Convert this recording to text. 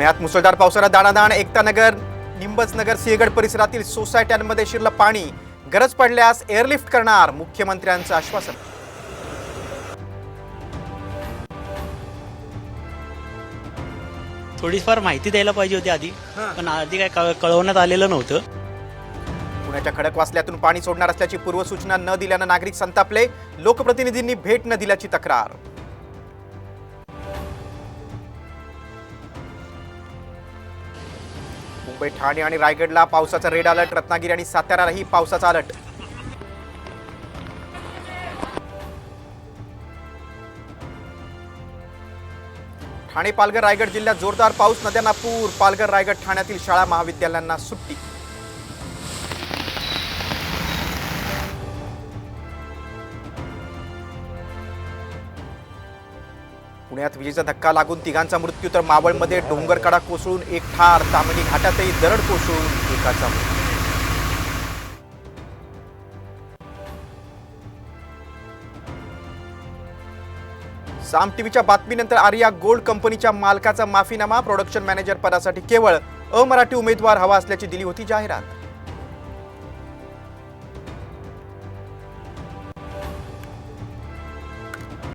पुण्यात मुसळधार पावसाला दाणादाण. एकतानगर, निंबजनगर, सिंहगड परिसरातील सोसायट्यांमध्ये शिरलं पाणी. गरज पडल्यास एअरलिफ्ट करणार, मुख्यमंत्र्यांचं आश्वासन. थोडीफार माहिती द्यायला पाहिजे होती आधी, पण आधी काय कळवण्यात आलेलं नव्हतं. पुण्याच्या खडकवासल्यातून पाणी सोडणार असल्याची पूर्वसूचना न दिल्यानं नागरिक संतापले. लोकप्रतिनिधींनी भेट न दिल्याची तक्रार. मुंबई, ठाणे आणि रायगडला पावसाचा रेड अलर्ट. रत्नागिरी आणि साताऱ्यालाही पावसाचा अलर्ट. ठाणे, पालघर, रायगड जिल्ह्यात जोरदार पाऊस. नद्यांना पूर. पालघर, रायगड, ठाण्यातील शाळा महाविद्यालयांना सुट्टी. पुण्यात विजेचा धक्का लागून तिघांचा मृत्यू, तर मावळमध्ये डोंगरकडा कोसळून एक ठार. ताम्हिणी घाटातही दरड कोसळून एकाचा मृत्यू. साम टीव्हीच्या बातमीनंतर आर्या गोल्ड कंपनीच्या मालकाचा माफीनामा. प्रोडक्शन मॅनेजर पदासाठी केवळ अमराठी उमेदवार हवा असल्याची दिली होती जाहिरात.